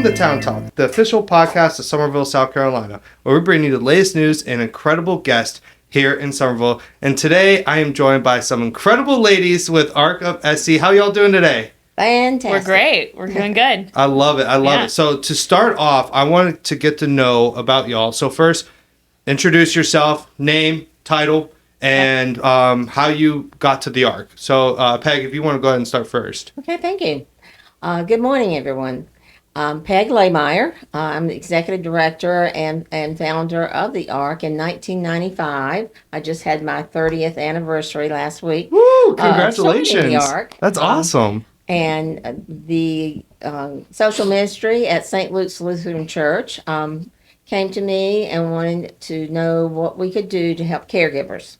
to Town Talk, the official podcast of Summerville, South Carolina, where we bring you the latest news and incredible guests here in Summerville. And today I am joined by some incredible ladies with ARK of SC. How y'all doing today? Fantastic. We're great. We're doing good. I love it. I love it. So to start off, I wanted to get to know about y'all. So first, introduce yourself, name, title, and how you got to the ARK. So Peg, if you want to go ahead and start first. Okay, thank you. Good morning, everyone. I'm Peg Lahmeyer. I'm the executive director and founder of the ARK in 1995. I just had my 30th anniversary last week. Woo! Congratulations. Joining the ARK. That's awesome. And the social ministry at St. Luke's Lutheran Church came to me and wanted to know what we could do to help caregivers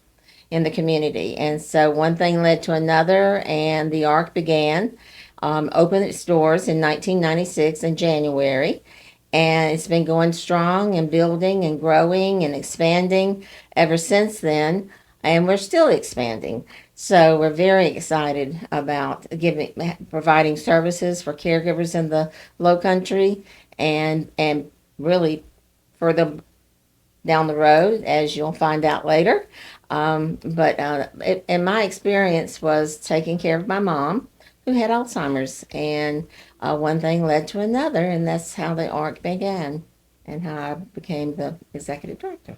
in the community. And so one thing led to another, and the ARK began, opened its doors in 1996 in January. And it's been going strong and building and growing and expanding ever since then. And we're still expanding. So we're very excited about providing services for caregivers in the Low Country and really further down the road, as you'll find out later. In my experience was taking care of my mom, who had Alzheimer's, and one thing led to another, and that's how the ARK began and how I became the executive director.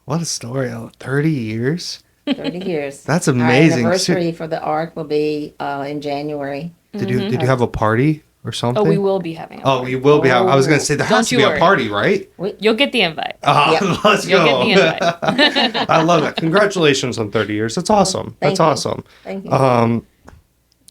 What a story. 30 years? 30 years. That's amazing. Our anniversary for the ARK will be in January. Did you have a party or something? Oh, we will be having a party. Oh, you will be having. I was going to say there has to be a party, right? You'll get the invite. Let's You'll go. get the invite. I love that. Congratulations on 30 years. That's awesome. Thank That's you. awesome. Thank you.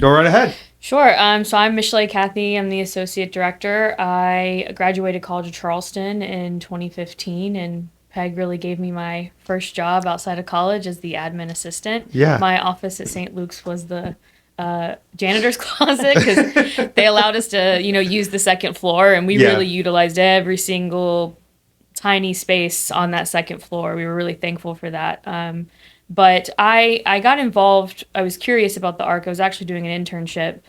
Go right ahead. Sure. So I'm Michel'le Cathey. I'm the associate director. I graduated College of Charleston in 2015, and Peg really gave me my first job outside of college as the admin assistant. Yeah. My office at St. Luke's was the janitor's closet because they allowed us to, use the second floor, and we really utilized every single tiny space on that second floor. We were really thankful for that. But I got involved. I was curious about the ARK. I was actually doing an internship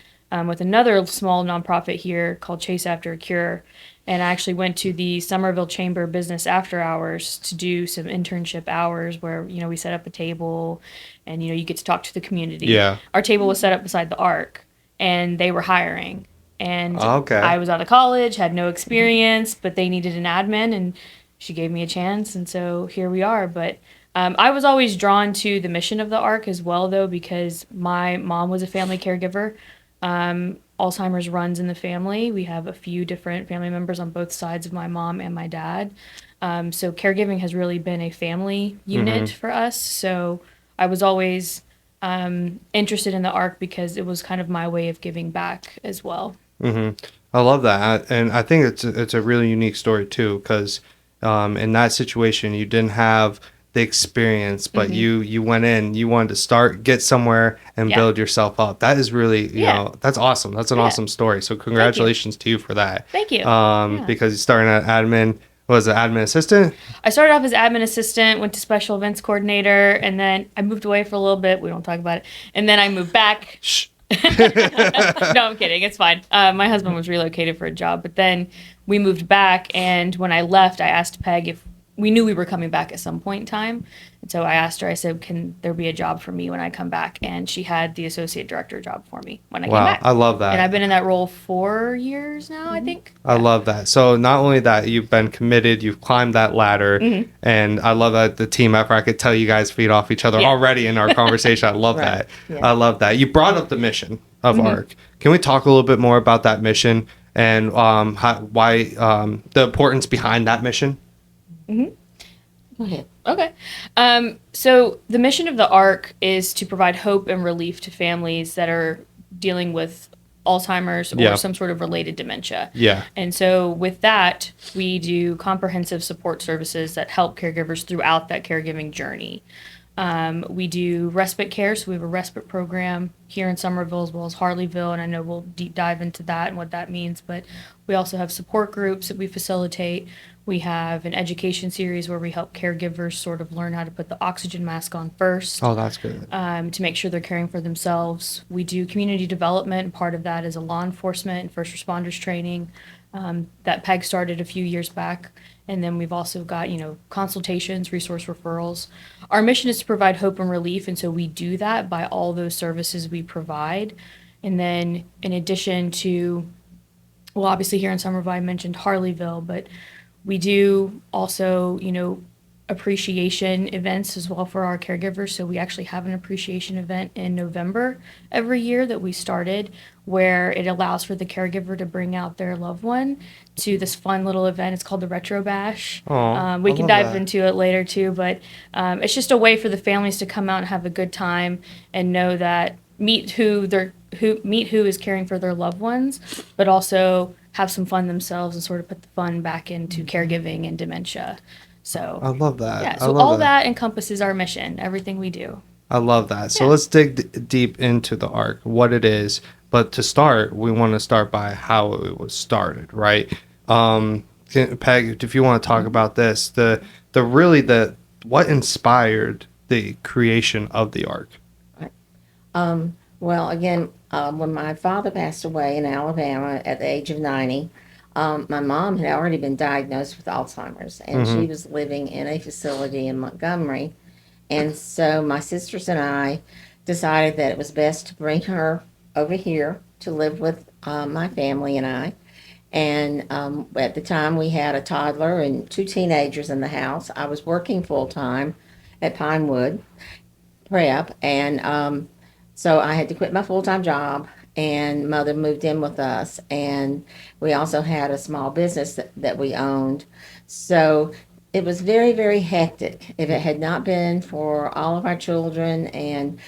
with another small nonprofit here called Chase After a Cure. And I actually went to the Summerville Chamber Business After Hours to do some internship hours where, we set up a table and, you get to talk to the community. Yeah. Our table was set up beside the ARK, and they were hiring. And Okay. I was out of college, had no experience, but they needed an admin, and she gave me a chance. And so here we are. But I was always drawn to the mission of the ARK as well, though, because my mom was a family caregiver. Alzheimer's runs in the family. We have a few different family members on both sides of my mom and my dad. So caregiving has really been a family unit for us. So I was always interested in the ARK because it was kind of my way of giving back as well. Mm-hmm. I love that. And I think it's a really unique story, too, because in that situation, you didn't have the experience, but you went in, you wanted to get somewhere and build yourself up. That is really, that's awesome. That's an awesome story. So congratulations to you for that. Thank you. Because you started at admin, was it admin assistant? I started off as admin assistant, went to special events coordinator, and then I moved away for a little bit. We don't talk about it. And then I moved back. Shh. No, I'm kidding. It's fine. My husband was relocated for a job, but then we moved back. And when I left, I asked Peg if we knew we were coming back at some point in time. And so I asked her, I said, can there be a job for me when I come back? And she had the associate director job for me when I came back. Wow, I love that. And I've been in that role 4 years now, I think. I love that. So not only that, you've been committed, you've climbed that ladder, and I love that the team effort. I could tell you guys feed off each other already in our conversation. I love that. Yeah. I love that. You brought up the mission of ARK. Can we talk a little bit more about that mission and why the importance behind that mission? Go ahead. Okay. So the mission of the ARK is to provide hope and relief to families that are dealing with Alzheimer's or some sort of related dementia. Yeah. And so with that, we do comprehensive support services that help caregivers throughout that caregiving journey. We do respite care, so we have a respite program here in Summerville as well as Harleyville, and I know we'll deep dive into that and what that means, but we also have support groups that we facilitate. We have an education series where we help caregivers sort of learn how to put the oxygen mask on first. Oh, that's good. To make sure they're caring for themselves. We do community development, and part of that is a law enforcement and first responders training. that Peg started a few years back. And then we've also got, consultations, resource referrals. Our mission is to provide hope and relief, and so we do that by all those services we provide. And then in addition to, well, obviously here in Summerville, I mentioned Harleyville, but we do also, appreciation events as well for our caregivers. So we actually have an appreciation event in November every year that we started, where it allows for the caregiver to bring out their loved one to this fun little event. It's called the Retro Bash. We can dive into it later too, but it's just a way for the families to come out and have a good time and know that meet who is caring for their loved ones, but also have some fun themselves and sort of put the fun back into caregiving and dementia. So I love that. Yeah, so all that encompasses our mission, everything we do. I love that. So let's dig deep into the ARK, what it is. But to start, we want to start by how it was started, right? Peg, if you want to talk about this, what inspired the creation of the ARK? Well, again, when my father passed away in Alabama at the age of 90, my mom had already been diagnosed with Alzheimer's, and she was living in a facility in Montgomery. And so my sisters and I decided that it was best to bring her over here to live with my family and I. And at the time, we had a toddler and 2 teenagers in the house. I was working full-time at Pinewood Prep, and so I had to quit my full-time job, and Mother moved in with us, and we also had a small business that we owned. So it was very, very hectic. If it had not been for all of our children and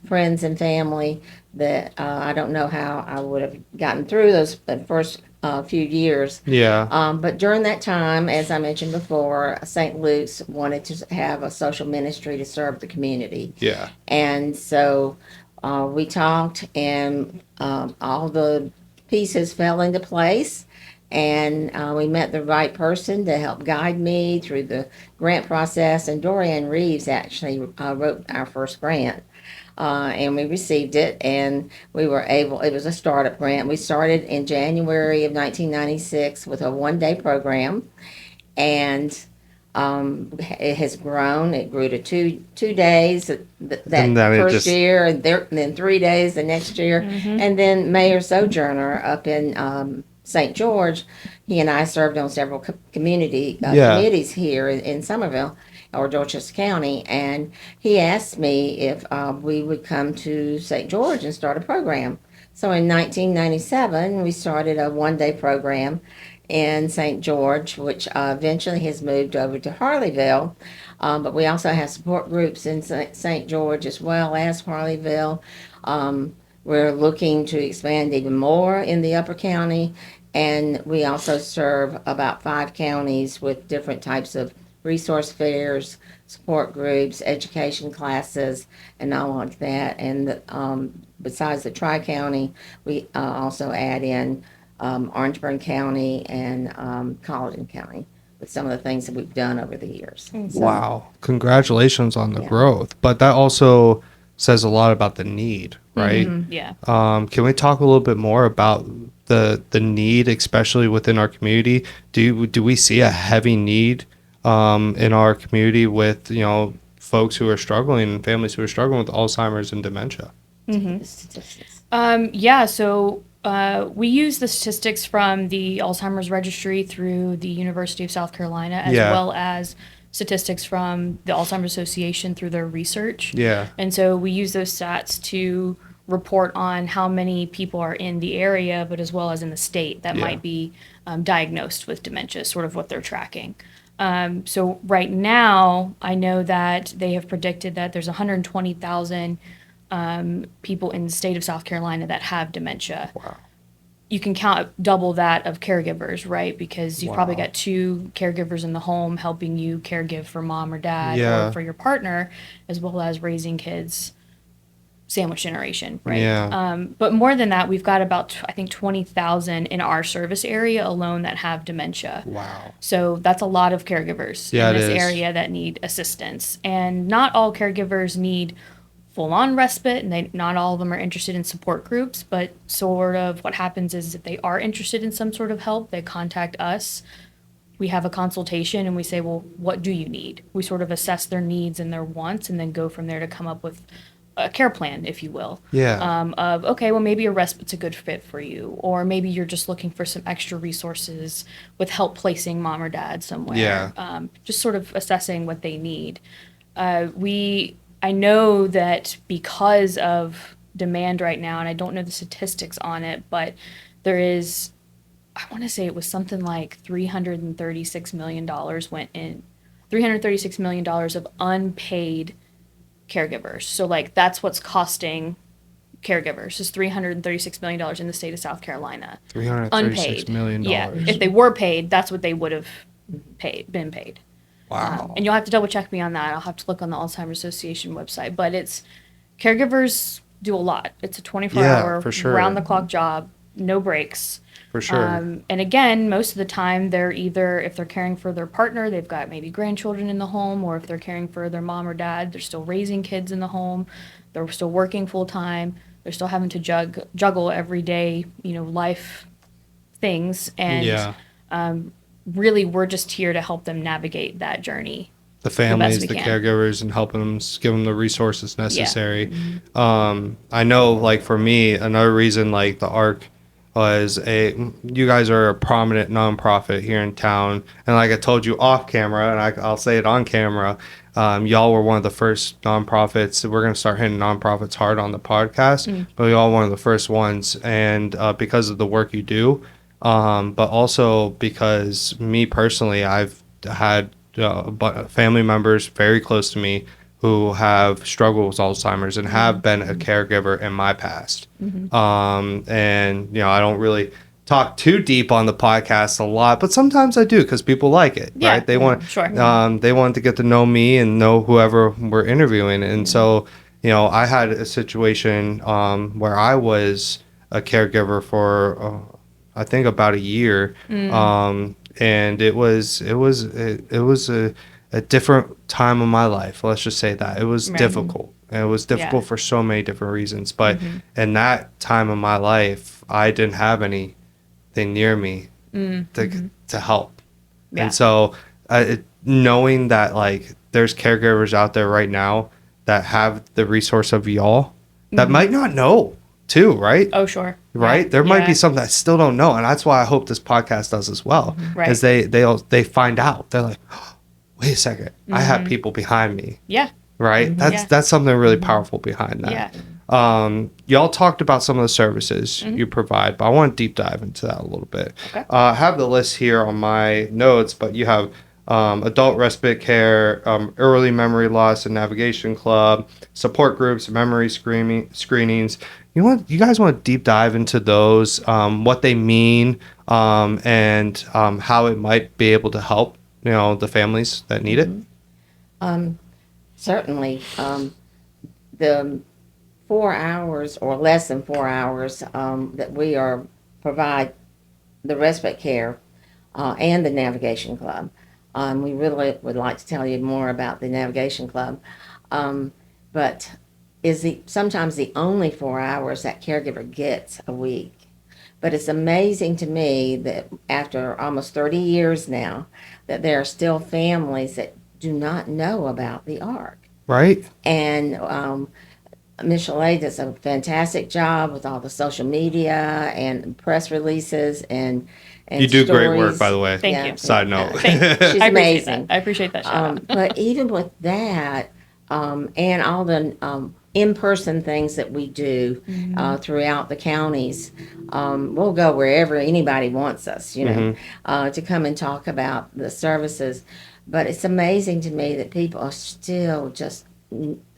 friends and family, that I don't know how I would have gotten through those first few years. Yeah. But during that time, as I mentioned before, St. Luke's wanted to have a social ministry to serve the community. Yeah. And so we talked, and all the pieces fell into place. And we met the right person to help guide me through the grant process. And Dorian Reeves actually wrote our first grant. And we received it, and we were able, it was a startup grant. We started in January of 1996 with a 1-day program, and it has grown. It grew to two days that first year, and then 3 days the next year. And then Mayor Sojourner up in St. George, he and I served on several committees here in Summerville or Dorchester County, and he asked me if we would come to St. George and start a program. So in 1997, we started a 1-day program in St. George, which eventually has moved over to Harleyville. But we also have support groups in St. George as well as Harleyville. We're looking to expand even more in the Upper County, and we also serve about 5 counties with different types of resource fairs, support groups, education classes, and all like that. And besides the Tri-County, we also add in Orangeburg County and Colleton County with some of the things that we've done over the years. So, wow. Congratulations on the growth. But that also says a lot about the need, right? Yeah. Can we talk a little bit more about the need, especially within our community? Do we see a heavy need in our community with, folks who are struggling and families who are struggling with Alzheimer's and dementia? So we use the statistics from the Alzheimer's Registry through the University of South Carolina, as well as statistics from the Alzheimer's Association through their research. Yeah. And so we use those stats to report on how many people are in the area, but as well as in the state that might be diagnosed with dementia, sort of what they're tracking. So right now, I know that they have predicted that there's 120,000 people in the state of South Carolina that have dementia. Wow. You can count double that of caregivers, right? Because you've probably got 2 caregivers in the home helping you caregive for mom or dad or for your partner, as well as raising kids, sandwich generation, right? Yeah. But more than that, we've got about, I think, 20,000 in our service area alone that have dementia. Wow. So that's a lot of caregivers in this area that need assistance. And not all caregivers need full-on respite, and not all of them are interested in support groups, but sort of what happens is if they are interested in some sort of help, they contact us. We have a consultation and we say, well, what do you need? We sort of assess their needs and their wants and then go from there to come up with a care plan, if you will. Yeah. Okay, well, maybe a respite's a good fit for you, or maybe you're just looking for some extra resources with help placing mom or dad somewhere. Yeah. Just sort of assessing what they need. I know that because of demand right now, and I don't know the statistics on it, but there is, I want to say it was something like $336 million went in, $336 million of unpaid caregivers. So like that's what's costing caregivers is $336 million in the state of South Carolina. $336 million. Yeah. If they were paid, that's what they would have been paid. Wow. And you'll have to double check me on that. I'll have to look on the Alzheimer's Association website. But caregivers do a lot. It's a 24-hour, for sure. round-the-clock job, no breaks. For sure. And again, most of the time, they're either, if they're caring for their partner, they've got maybe grandchildren in the home, or if they're caring for their mom or dad, they're still raising kids in the home. They're still working full-time. They're still having to juggle everyday, life things. And really, we're just here to help them navigate that journey. The families, the caregivers, and helping them, give them the resources necessary. Yeah. I know, like, for me, another reason, like, the ARK was you guys are a prominent nonprofit here in town. And like I told you off camera, and I'll say it on camera, y'all were one of the first nonprofits. We're going to start hitting nonprofits hard on the podcast, but y'all one of the first ones. And because of the work you do, but also because me personally, I've had family members very close to me who have struggled with Alzheimer's and have been a caregiver in my past. And, I don't really talk too deep on the podcast a lot, but sometimes I do because people like it, right? They want, they want to get to know me and know whoever we're interviewing. And so, I had a situation where I was a caregiver for, I think about a year. And it was a different time of my life. Let's just say that it was difficult. And it was difficult for so many different reasons. But in that time of my life, I didn't have anything near me to help. Yeah. And so knowing that like there's caregivers out there right now that have the resource of y'all that might not know too, right? Oh, sure. Right? There might be some that still don't know. And that's why I hope this podcast does as well. Because they find out. They're like, oh, wait a second, I have people behind me. Yeah. Right? That's something really powerful behind that. Yeah. Y'all talked about some of the services you provide, but I want to deep dive into that a little bit. Okay. I have the list here on my notes, but you have adult respite care, early memory loss and navigation club, support groups, memory screenings. You guys want to deep dive into those, what they mean, and how it might be able to help the families that need it? Certainly. The 4 hours or less than 4 hours that we provide the respite care and the navigation club. We really would like to tell you more about the navigation club, but is sometimes the only 4 hours that caregiver gets a week. But it's amazing to me that after almost 30 years now, that there are still families that do not know about the ARK. Right. And Michel'le does a fantastic job with all the social media and press releases and you do stories. Great work, by the way. Thank you. Side note. She's amazing. I appreciate that shout out. But even with that, and all the in-person things that we do throughout the counties, we'll go wherever anybody wants us, to come and talk about the services. But it's amazing to me that people are still just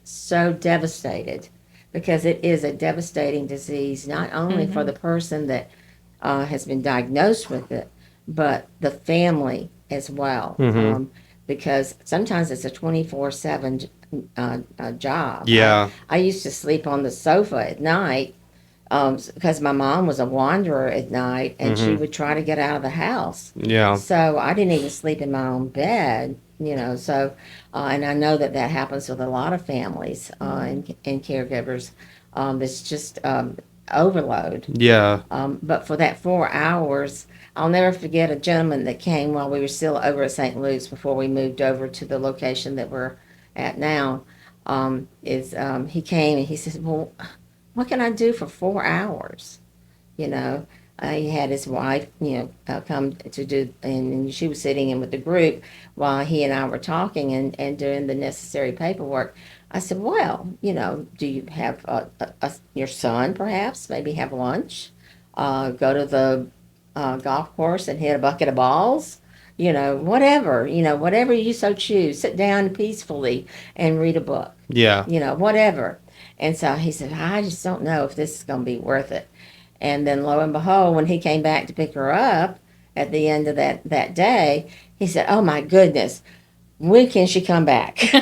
so devastated, because it is a devastating disease, not only for the person that has been diagnosed with it, but the family as well. Because sometimes it's a 24/7 job. Yeah. I used to sleep on the sofa at night because my mom was a wanderer at night, and she would try to get out of the house. Yeah. So I didn't even sleep in my own bed So, and I know that happens with a lot of families and caregivers. It's just overload. Yeah. But for that 4 hours, I'll never forget a gentleman that came while we were still over at St. Luke's before we moved over to the location that we're at now. He came and he says, "Well, what can I do for 4 hours?" You know, he had his wife, come to do, and she was sitting in with the group while he and I were talking and doing the necessary paperwork. I said, "Well, do you have your son perhaps maybe have lunch? Go to the golf course and hit a bucket of balls? Whatever you so choose. Sit down peacefully and read a book. Yeah. Whatever." And so he said, "I just don't know if this is going to be worth it." And then lo and behold, when he came back to pick her up at the end of that day, he said, "Oh my goodness, when can she come back?"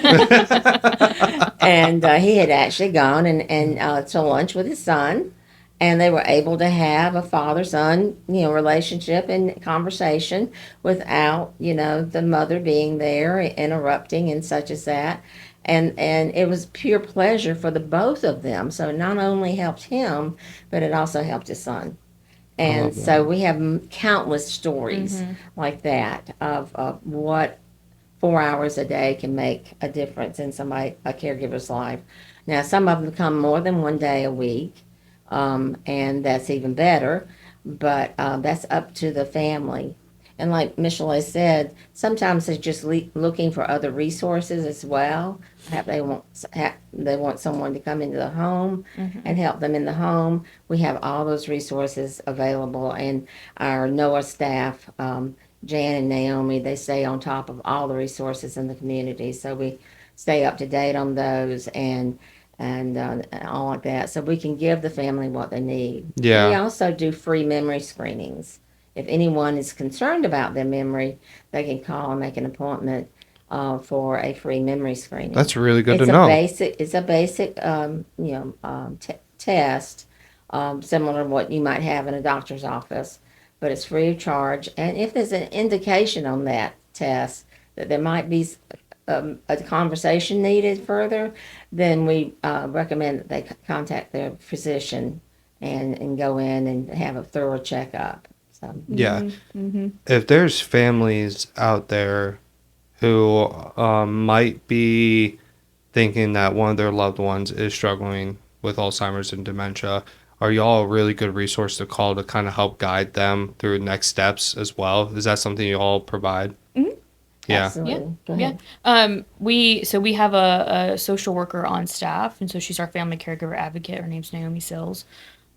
And he had actually gone and to lunch with his son, and they were able to have a father-son, relationship and conversation without, the mother being there interrupting and such as that. And it was pure pleasure for the both of them. So it not only helped him, but it also helped his son. And so we have countless stories like that of what 4 hours a day can make a difference in a caregiver's life. Now, some of them come more than one day a week, and that's even better, but that's up to the family. And like Michel'le said, sometimes they're just looking for other resources as well. Perhaps they want someone to come into the home and help them in the home. We have all those resources available, and our NOAA staff, Jan and Naomi, they stay on top of all the resources in the community. So we stay up to date on those and all like that, so we can give the family what they need. Yeah. We also do free memory screenings. If anyone is concerned about their memory, they can call and make an appointment for a free memory screening. That's really good to know. It's a basic, test, similar to what you might have in a doctor's office, but it's free of charge. And if there's an indication on that test that there might be a conversation needed further, then we recommend that they contact their physician and go in and have a thorough checkup. So. Yeah. If there's families out there who might be thinking that one of their loved ones is struggling with Alzheimer's and dementia, are y'all a really good resource to call to kind of help guide them through next steps as well? Is that something you all provide? Yeah. Absolutely. Yeah. We have a social worker on staff, and so she's our family caregiver advocate. Her name's Naomi Sills.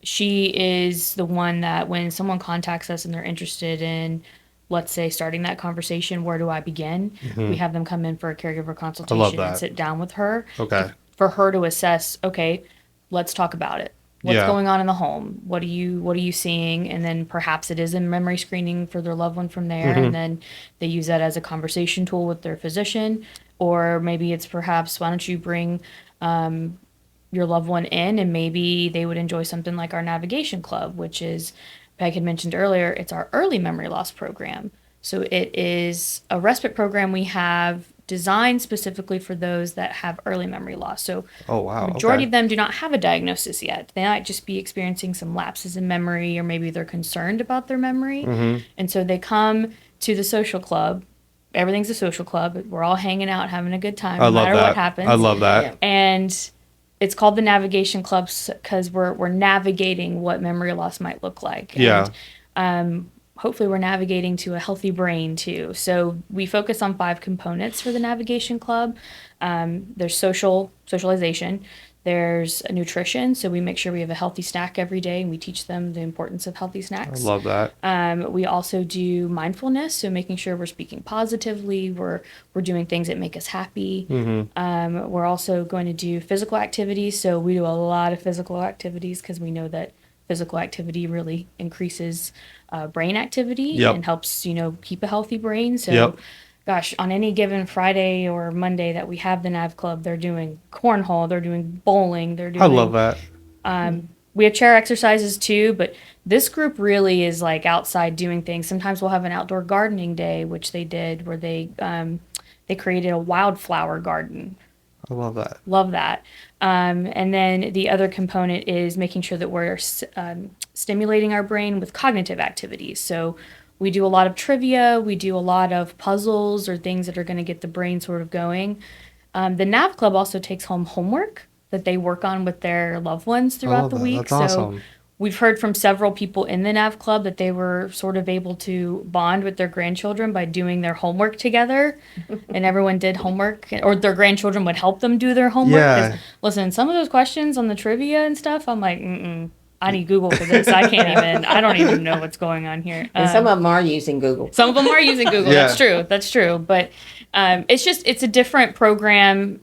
She is the one that when someone contacts us and they're interested in, let's say, starting that conversation, where do I begin? We have them come in for a caregiver consultation and sit down with her. Okay. For her to assess, okay, let's talk about it. What's going on in the home? What are you seeing? And then perhaps it is a memory screening for their loved one from there, and then they use that as a conversation tool with their physician. Or maybe it's perhaps, why don't you bring your loved one in, and maybe they would enjoy something like our navigation club, which is, Peg had mentioned earlier, it's our early memory loss program. So it is a respite program we have designed specifically for those that have early memory loss. So the majority of them do not have a diagnosis yet. They might just be experiencing some lapses in memory, or maybe they're concerned about their memory. And so they come to the social club. Everything's a social club. We're all hanging out, having a good time, no matter what happens. I love that. And it's called the Navigation Club because we're navigating what memory loss might look like. Yeah. And hopefully we're navigating to a healthy brain too. So we focus on 5 components for the Navigation Club. There's socialization. There's nutrition. So we make sure we have a healthy snack every day, and we teach them the importance of healthy snacks. I love that. We also do mindfulness. So making sure we're speaking positively. We're doing things that make us happy. We're also going to do physical activities. So we do a lot of physical activities because we know that physical activity really increases brain activity and helps, keep a healthy brain. So, gosh, on any given Friday or Monday that we have the Nav Club, they're doing cornhole, they're doing bowling, they're doing... I love that. We have chair exercises too, but this group really is like outside doing things. Sometimes we'll have an outdoor gardening day, which they did, where they They created a wildflower garden. I love that. Love that. And then the other component is making sure that we're stimulating our brain with cognitive activities. So we do a lot of trivia, we do a lot of puzzles or things that are going to get the brain sort of going. The NAV Club also takes home homework that they work on with their loved ones throughout the week. That's awesome. So we've heard from several people in the NAV Club that they were sort of able to bond with their grandchildren by doing their homework together. And everyone did homework, or their grandchildren would help them do their homework. Yeah. 'Cause, listen, some of those questions on the trivia and stuff, I'm like, I need Google for this. I don't even know what's going on here. And some of them are using Google. Some of them are using Google. Yeah. That's true. But it's a different program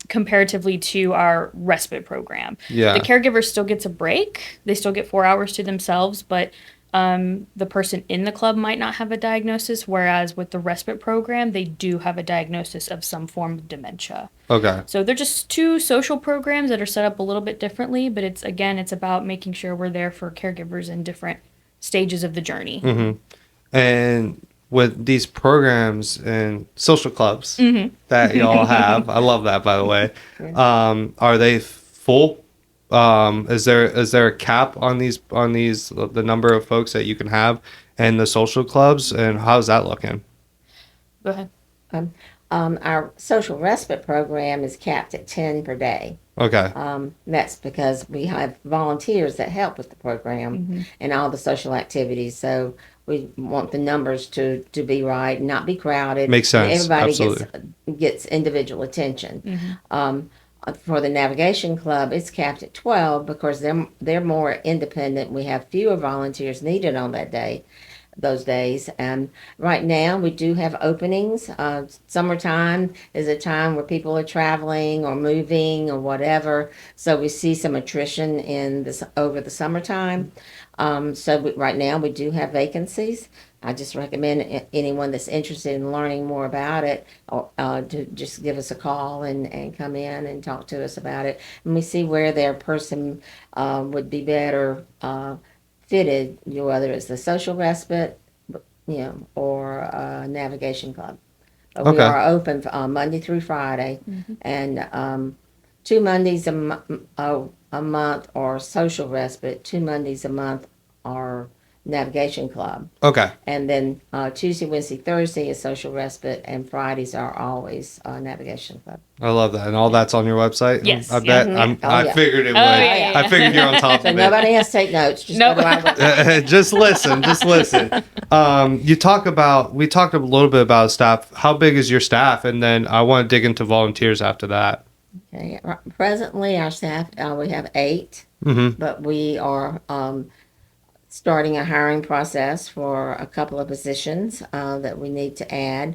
comparatively to our respite program. Yeah. The caregiver still gets a break. They still get 4 hours to themselves, but the person in the club might not have a diagnosis, whereas with the respite program, they do have a diagnosis of some form of dementia. Okay. So they're just two social programs that are set up a little bit differently, but it's about making sure we're there for caregivers in different stages of the journey. Mm-hmm. And with these programs and social clubs that y'all have, I love that, by the way. Are they full? Is there a cap on these the number of folks that you can have in the social clubs, and how's that looking? Go ahead. Our social respite program is capped at 10 per day. Okay. That's because we have volunteers that help with the program and all the social activities. So we want the numbers to be right and not be crowded. Makes sense. Everybody Absolutely. gets individual attention. For the navigation club, it's capped at 12 because they're more independent. We have fewer volunteers needed on those days. And right now we do have openings. Summertime is a time where people are traveling or moving or whatever. So we see some attrition over the summertime. Right now we do have vacancies. I just recommend anyone that's interested in learning more about it to just give us a call and come in and talk to us about it. And we see where their person would be better fitted, whether it's the social respite, or navigation club. But we are open Monday through Friday, and 2 Mondays a month are social respite, 2 Mondays a month are navigation club. Okay. And then Tuesday, Wednesday, Thursday is social respite, and Fridays are always navigation club. I love that, and all that's on your website. Yes. I bet. I figured it would. yeah. I figured you're on top So of it. nobody has to take notes. Just go to our website. Just listen. We talked a little bit about staff. How big is your staff? And then I want to dig into volunteers after that. Okay. Presently, our staff, we have 8, but we are starting a hiring process for a couple of positions that we need to add,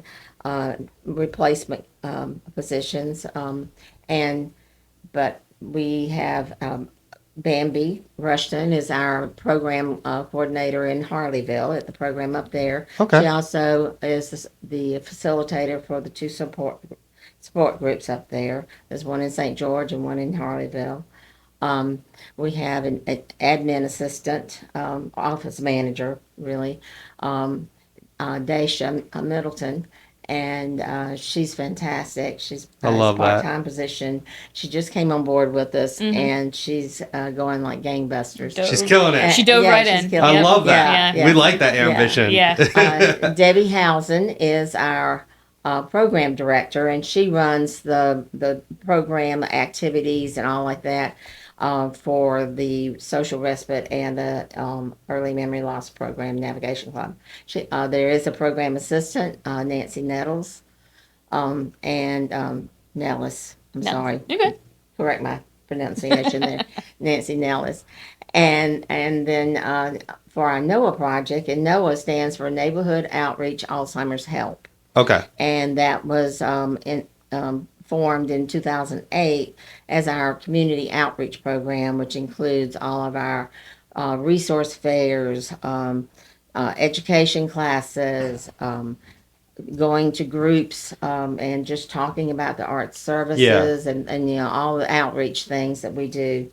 replacement positions, but we have Bambi Rushton is our program coordinator in Harleyville at the program up there. Okay. She also is the facilitator for the 2 support groups up there. There's one in St. George and one in Harleyville. We have an admin assistant, office manager, really, Daisha Middleton, and she's fantastic. She's I love that. part-time position. She just came on board with us, and she's going like gangbusters. She's killing it. She dove right she's in. killing I it. love that. Yeah. We like that ambition. Yeah. Debbie Housen is our program director, and she runs the program activities and all like that for the social respite and the early memory loss program navigation club. There is a program assistant, Nancy Nettles, and Nellis. I'm sorry. You're good. Correct my pronunciation there. Nancy Nellis. And then for our NOAA project, and NOAA stands for Neighborhood Outreach Alzheimer's Help. Okay. And that was formed in 2008 as our community outreach program, which includes all of our resource fairs, education classes, going to groups and just talking about the arts services and all the outreach things that we do.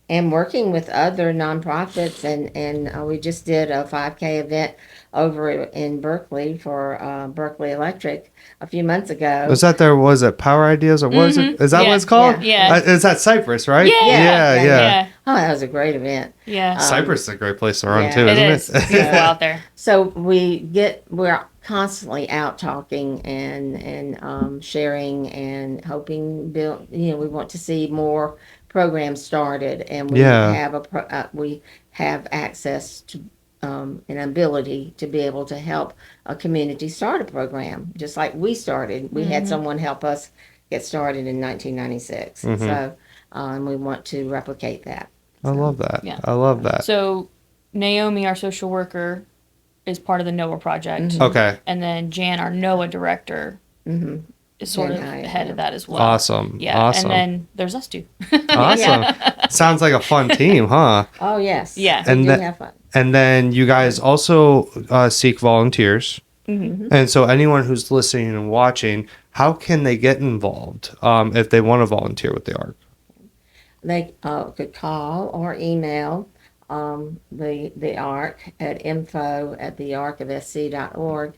and working with other nonprofits, and we just did a 5K event over in Berkeley for Berkeley Electric a few months ago. Was it Power Ideas, or what is it? Is that what it's called? Yeah. It's at Cypress, right? Yeah. Oh, that was a great event. Yeah. Cypress is a great place to run too, It isn't is. It's beautiful out there. So we're constantly out talking and sharing and hoping build. We want to see more programs started, and we we have access to an ability to be able to help a community start a program, just like we started. We had someone help us get started in 1996. So, and we want to replicate that. I love that. Yeah. I love that. So, Naomi, our social worker, is part of the NOAA project. Okay. And then Jan, our NOAA director, is sort of head of that as well. Awesome. Yeah. Awesome. And then there's us two. Awesome. Sounds like a fun team, huh? Oh, yes. Yeah. We do have fun. And then you guys also seek volunteers. And so anyone who's listening and watching, how can they get involved if they want to volunteer with the ARK? They could call or email the ARK at info@thearkofsc.org.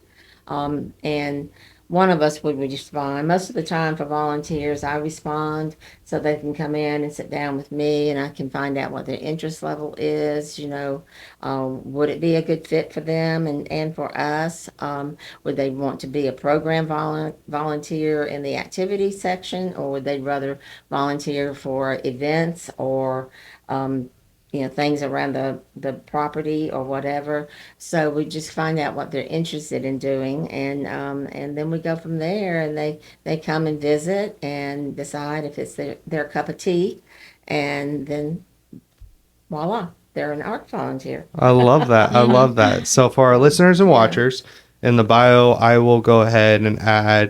And one of us would respond. Most of the time for volunteers, I respond so they can come in and sit down with me, and I can find out what their interest level is. Would it be a good fit for them and for us? Would they want to be a program volunteer in the activity section, or would they rather volunteer for events or things around the property or whatever? So we just find out what they're interested in doing, and then we go from there, and they come and visit and decide if it's their cup of tea, and then voila, they're an ARK volunteer. I love that. I love that. So for our listeners and watchers, in the bio, I will go ahead and add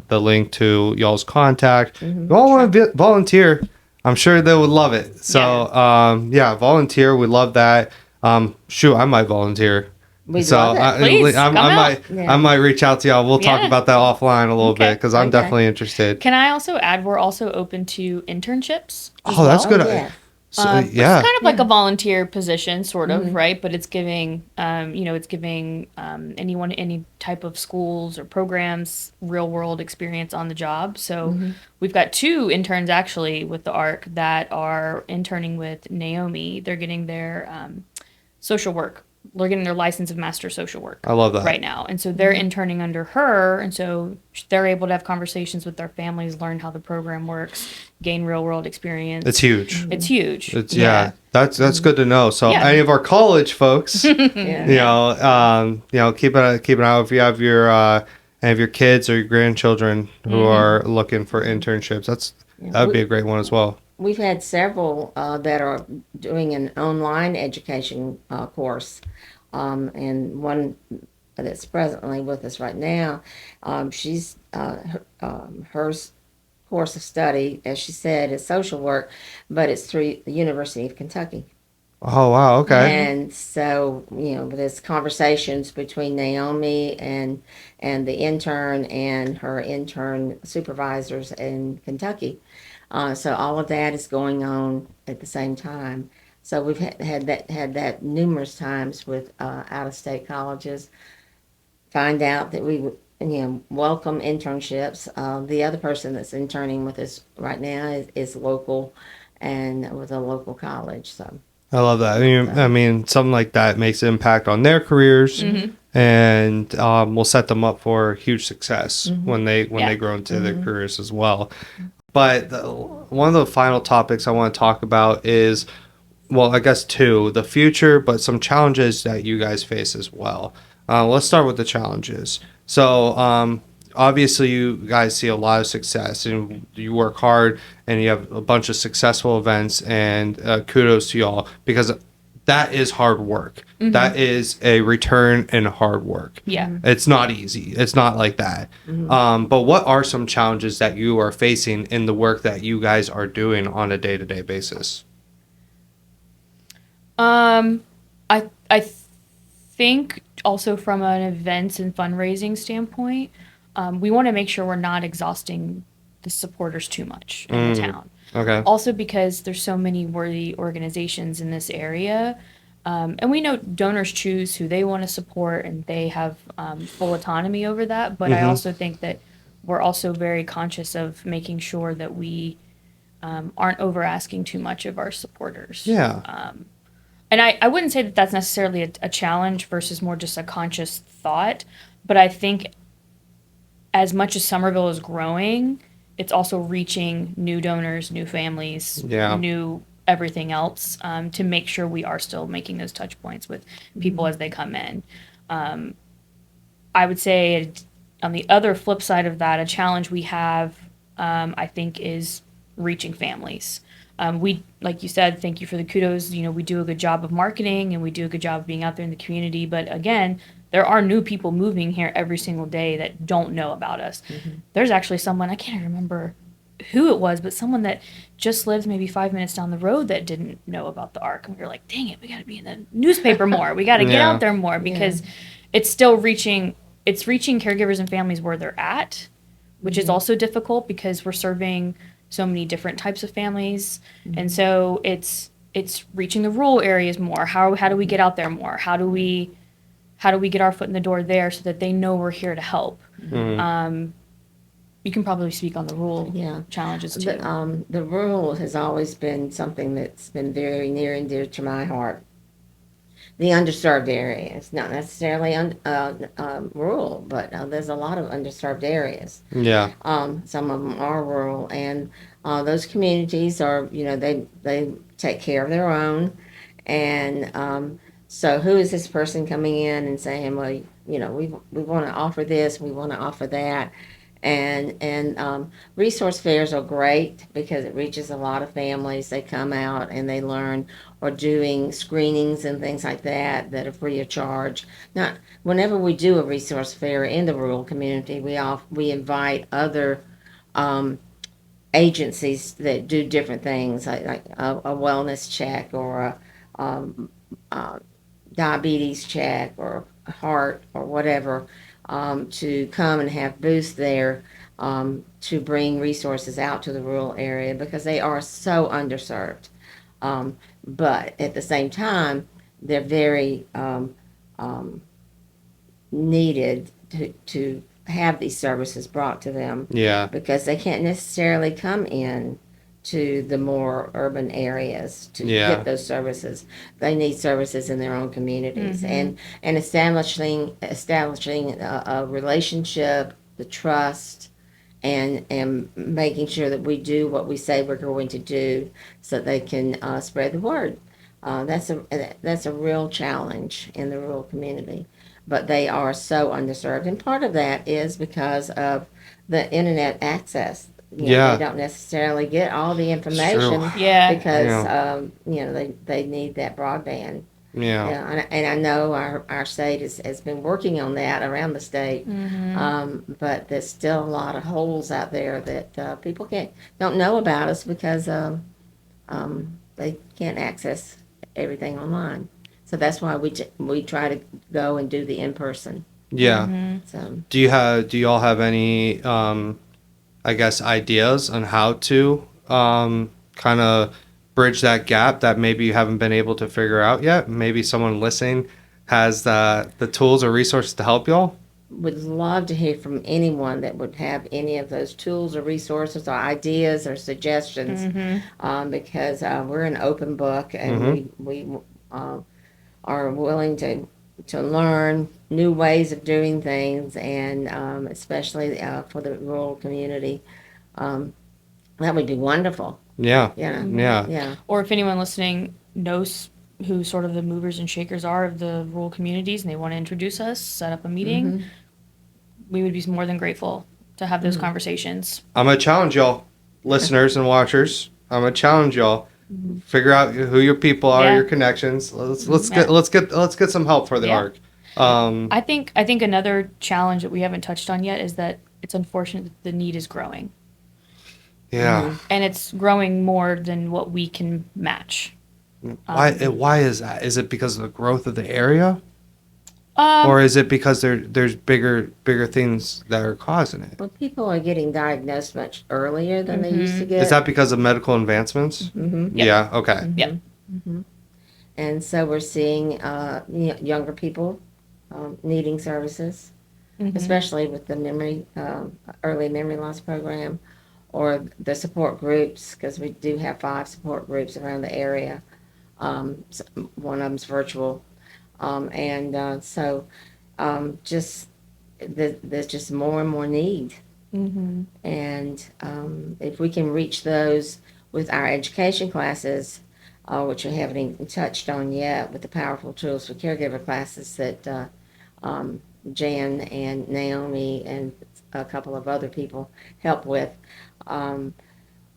the link to y'all's contact. You all want to volunteer, I'm sure they would love it. So, volunteer. We love that. Shoot, I might volunteer. We love it. Please, I might reach out to y'all. We'll talk about that offline a little bit, because I'm definitely interested. Can I also add, we're also open to internships. Oh, that's good. Yeah. So, It's kind of like a volunteer position, sort of, right? But it's giving, anyone, any type of schools or programs, real world experience on the job. So we've got 2 interns actually with the ARK that are interning with Naomi. They're getting their social work. They're getting their license of master social work. I love that. Right now. And so they're interning under her. And so they're able to have conversations with their families, learn how the program works, gain real world experience. It's huge. It's huge. That's good to know. So any of our college folks, keep an eye if you have your kids or your grandchildren who are looking for internships. That would be a great one as well. We've had several that are doing an online education course, and one that's presently with us right now, she's her course of study, as she said, is social work, but it's through the University of Kentucky. Oh, wow. Okay. And so, there's conversations between Naomi and the intern and her intern supervisors in Kentucky. So all of that is going on at the same time. So we've had that numerous times with out-of-state colleges. Find out that we welcome internships. The other person that's interning with us right now is local and with a local college. So I love that. I mean, something like that makes an impact on their careers, and will set them up for huge success when they grow into their careers as well. But one of the final topics I want to talk about is, well, I guess 2, the future, but some challenges that you guys face as well. Let's start with the challenges. So obviously you guys see a lot of success, and you work hard, and you have a bunch of successful events, and kudos to y'all, because that is hard work. That is a return in hard work. Yeah. It's not easy. It's not like that. But what are some challenges that you are facing in the work that you guys are doing on a day-to-day basis? I think also from an events and fundraising standpoint, we want to make sure we're not exhausting the supporters too much in the town. Okay. Also because there's so many worthy organizations in this area. And we know donors choose who they want to support and they have full autonomy over that. But I also think that we're also very conscious of making sure that we aren't over asking too much of our supporters. Yeah. And I wouldn't say that that's necessarily a challenge versus more just a conscious thought. But I think as much as Summerville is growing, it's also reaching new donors, new families, new everything else to make sure we are still making those touch points with people as they come in. I would say on the other flip side of that, a challenge we have, I think, is reaching families. We, like you said, thank you for the kudos. You know, we do a good job of marketing and we do a good job of being out there in the community. But again, there are new people moving here every single day that don't know about us. There's actually someone, I can't remember who it was, but someone that just lives maybe 5 minutes down the road that didn't know about the ARK. And we were like, dang it, we got to be in the newspaper more. We got to get out there more because it's still reaching caregivers and families where they're at, which is also difficult because we're serving so many different types of families. And so it's reaching the rural areas more. How do we get out there more? How do we get our foot in the door there so that they know we're here to help? You can probably speak on the rural challenges too. The rural has always been something that's been very near and dear to my heart. The underserved areas, not necessarily rural, but there's a lot of underserved areas. Yeah. Some of them are rural, and those communities are, they take care of their own. And so who is this person coming in and saying, well, we want to offer this, we want to offer that. And resource fairs are great because it reaches a lot of families. They come out and they learn, or doing screenings and things like that are free of charge. Now, whenever we do a resource fair in the rural community, we invite other agencies that do different things, like a wellness check or a diabetes check or heart or whatever, to come and have booths there, to bring resources out to the rural area because they are so underserved. But at the same time, they're very needed to have these services brought to them. Yeah. Because they can't necessarily come in to the more urban areas to get those services. They need services in their own communities. And establishing a relationship, the trust, and making sure that we do what we say we're going to do so that they can spread the word. That's a real challenge in the rural community. But they are so underserved. And part of that is because of the internet access. They don't necessarily get all the information because they need that broadband. And I know our state has been working on that around the state, but there's still a lot of holes out there that people don't know about us because they can't access everything online. So that's why we try to go and do the in person. So do you all have any I guess ideas on how to kind of bridge that gap that maybe you haven't been able to figure out yet? Maybe someone listening has the tools or resources to help y'all? Would love to hear from anyone that would have any of those tools or resources or ideas or suggestions, because we're an open book and we are willing to learn new ways of doing things, and especially for the rural community. That would be wonderful. Yeah. Or if anyone listening knows who sort of the movers and shakers are of the rural communities and they want to introduce us, set up a meeting, we would be more than grateful to have those conversations. I'm going to challenge y'all, listeners and watchers. I'm going to challenge y'all. Figure out who your people are, your connections. Let's get some help for the ARK. I think another challenge that we haven't touched on yet is that it's unfortunate that the need is growing. Yeah. And it's growing more than what we can match. Why is that? Is it because of the growth of the area? Or is it because there's bigger things that are causing it? Well, people are getting diagnosed much earlier than they used to get. Is that because of medical advancements? Mm-hmm. Yep. Yeah. Okay. Yep. Mm-hmm. And so we're seeing younger people needing services, especially with the early memory loss program, or the support groups, because we do have 5 support groups around the area. One of them's virtual, just there's just more and more need. Mm-hmm. And if we can reach those with our education classes, which we haven't even touched on yet, with the powerful tools for caregiver classes that Jan and Naomi and a couple of other people help with,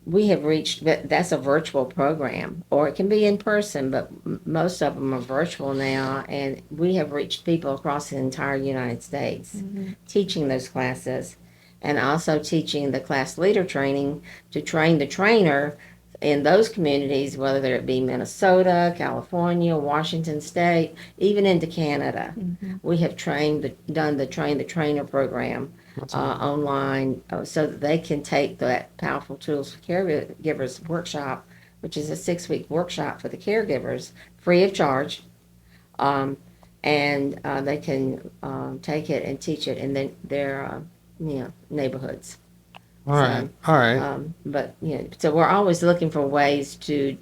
we have reached, that's a virtual program, or it can be in person, but most of them are virtual now, and we have reached people across the entire United States teaching those classes, and also teaching the class leader training to train the trainer in those communities, whether it be Minnesota, California, Washington State, even into Canada. We have done the Train the Trainer program online, so that they can take that Powerful Tools for Caregivers workshop, which is a 6-week workshop for the caregivers, free of charge, and they can take it and teach it in their neighborhoods. All right. But so we're always looking for ways to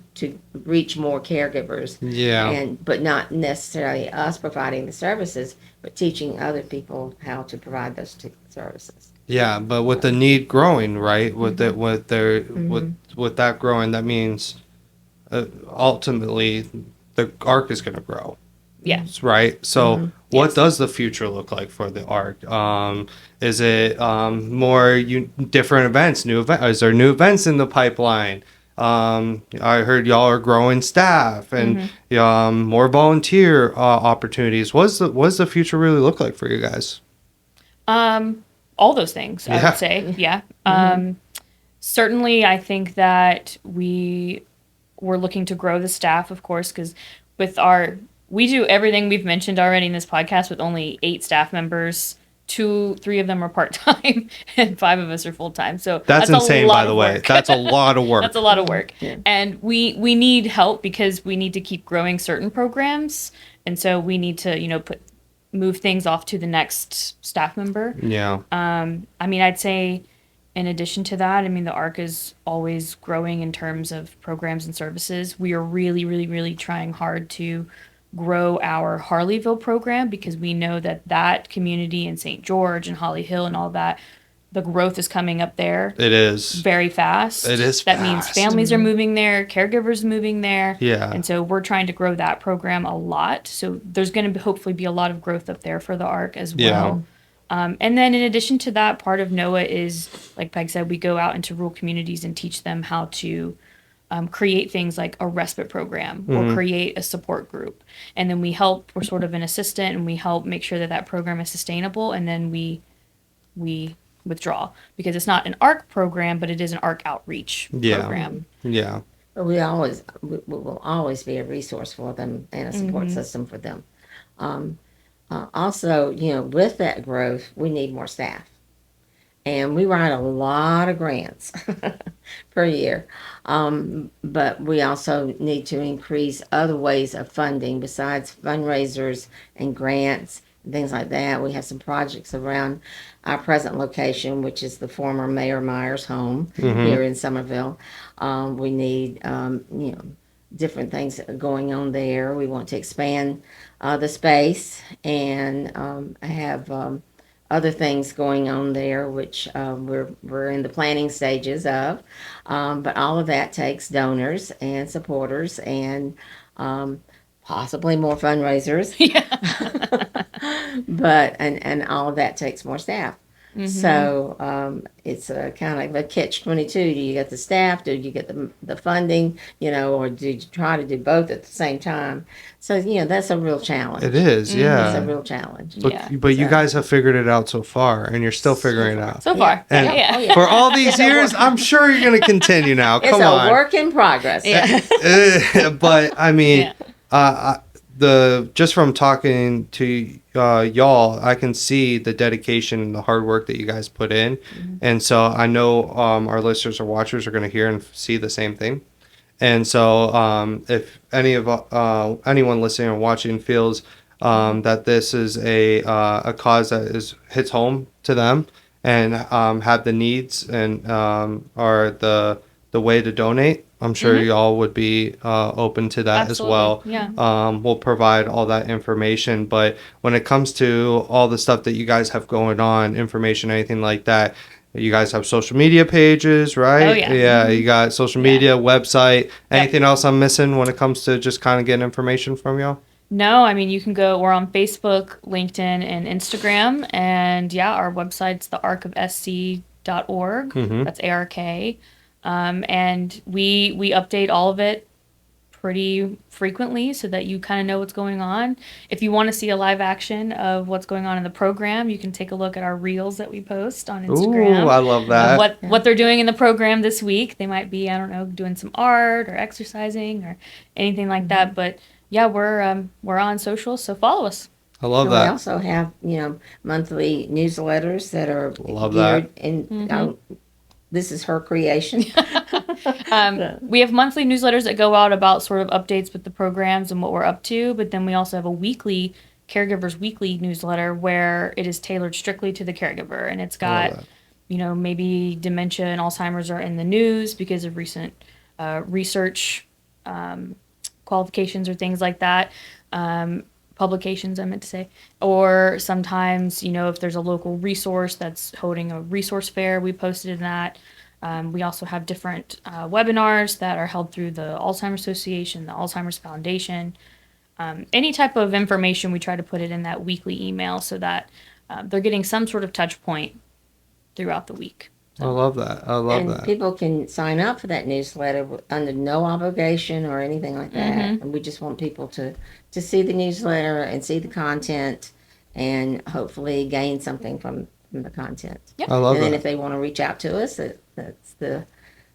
reach more caregivers. Yeah. But not necessarily us providing the services, but teaching other people how to provide those services. Yeah, but with the need growing, right? With that growing, that means ultimately the ARK is going to grow. Yes. Right. So, what Yes. does the future look like for the ARK? Is it more different events? Is there new events in the pipeline? I heard y'all are growing staff and more volunteer opportunities. What does the future really look like for you guys? All those things, I would say. Yeah. Certainly, I think that we're looking to grow the staff, of course, because we do everything we've mentioned already in this podcast with only 8 staff members. 3 of them are part-time and 5 of us are full-time. So that's insane, by the way. That's a lot of work. That's a lot of work. Yeah. And we need help because we need to keep growing certain programs. And so we need to, move things off to the next staff member. Yeah. I'd say in addition to that, the ARK is always growing in terms of programs and services. We are really, really, really trying hard to grow our Harleyville program because we know that community in St. George and Holly Hill and all that, the growth is coming up there. It is. Very fast. It is That fast. means families are moving there, caregivers moving there. Yeah. And so we're trying to grow that program a lot. So there's going to hopefully be a lot of growth up there for the ARK as well. And then in addition to that, part of NOAA is, like Peg said, we go out into rural communities and teach them how to create things like a respite program or create a support group. And then we're sort of an assistant, and we help make sure that program is sustainable. And then we withdraw because it's not an ARK program, but it is an ARK outreach program. Yeah. But we will always be a resource for them and a support system for them. Also, with that growth, we need more staff. And we write a lot of grants per year. But we also need to increase other ways of funding besides fundraisers and grants and things like that. We have some projects around our present location, which is the former Mayor Meyer's home here in Summerville. We need, different things going on there. We want to expand the space and have other things going on there, which we're in the planning stages of. But all of that takes donors and supporters and possibly more fundraisers. But and all of that takes more staff. So it's a kind of a catch-22. Do you get the staff? Do you get the funding? Or do you try to do both at the same time? So that's a real challenge. It is, yeah. It's a real challenge. But you guys have figured it out so far, and you're still figuring it out. So far. And for all these years, I'm sure you're going to continue now. Come on. It's a work in progress. Yeah. But just from talking to y'all, I can see the dedication and the hard work that you guys put in. And so I know our listeners or watchers are going to hear and see the same thing. And so if anyone listening or watching feels that this is a cause that hits home to them and have the needs and are the way to donate, I'm sure y'all would be open to that as well. Yeah. We'll provide all that information. But when it comes to all the stuff that you guys have going on, information, anything like that, you guys have social media pages, right? Oh, yeah. Yeah, you got social media, website. Anything else I'm missing when it comes to just kind of getting information from y'all? No, I mean, you can go, we're on Facebook, LinkedIn, and Instagram. And our website's thearkofsc.org. That's ARK. And we update all of it pretty frequently so that you kind of know what's going on. If you want to see a live action of what's going on in the program, you can take a look at our reels that we post on Instagram. Ooh, I love that. What they're doing in the program this week. They might be, I don't know, doing some art or exercising or anything like that. But yeah, we're on social, so follow us. I love and that. We also have, monthly newsletters that are Love that. And this is her creation. We have monthly newsletters that go out about sort of updates with the programs and what we're up to, but then we also have a weekly Caregivers Weekly newsletter where it is tailored strictly to the caregiver, and it's got, maybe dementia and Alzheimer's are in the news because of recent research qualifications or things like that. Publications, I meant to say. Or sometimes, if there's a local resource that's holding a resource fair, we posted in that. We also have different webinars that are held through the Alzheimer's Association, the Alzheimer's Foundation. Any type of information, we try to put it in that weekly email so that they're getting some sort of touch point throughout the week. I love that. And people can sign up for that newsletter under no obligation or anything like that. And we just want people to see the newsletter and see the content and hopefully gain something from the content. Yep. I love and then that. if they want to reach out to us, that's the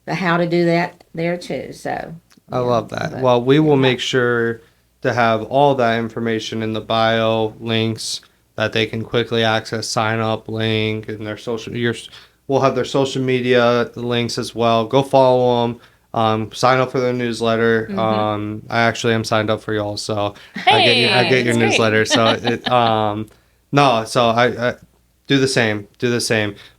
how to do that there too. So I love that. Well, we will make sure to have all that information in the bio links that they can quickly access, sign up link, and their we'll have their social media links as well. Go follow them. Sign up for their newsletter. I actually am signed up for y'all, so I get your newsletter. So I do the same.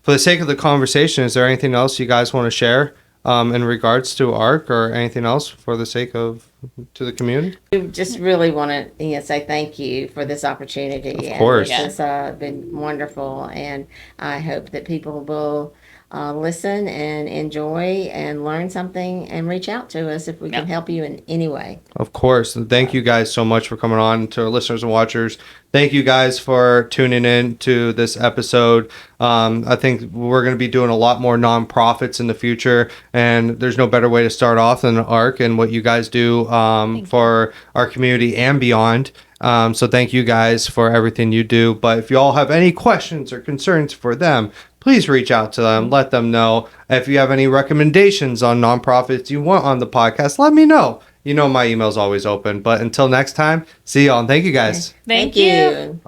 For the sake of the conversation, is there anything else you guys want to share in regards to ARK or anything else for the sake of to the community? We just really want to say thank you for this opportunity. Of course. This has been wonderful, and I hope that people will listen and enjoy and learn something and reach out to us if we can help you in any way. Of course. And thank you guys so much for coming on. To our listeners and watchers, thank you guys for tuning in to this episode. I think we're going to be doing a lot more nonprofits in the future, and there's no better way to start off than ARK and what you guys do for our community and beyond. So thank you guys for everything you do. But if you all have any questions or concerns for them, please reach out to them. Let them know. If you have any recommendations on nonprofits you want on the podcast, let me know. My email's always open. But until next time, see y'all. And thank you guys. Thank you.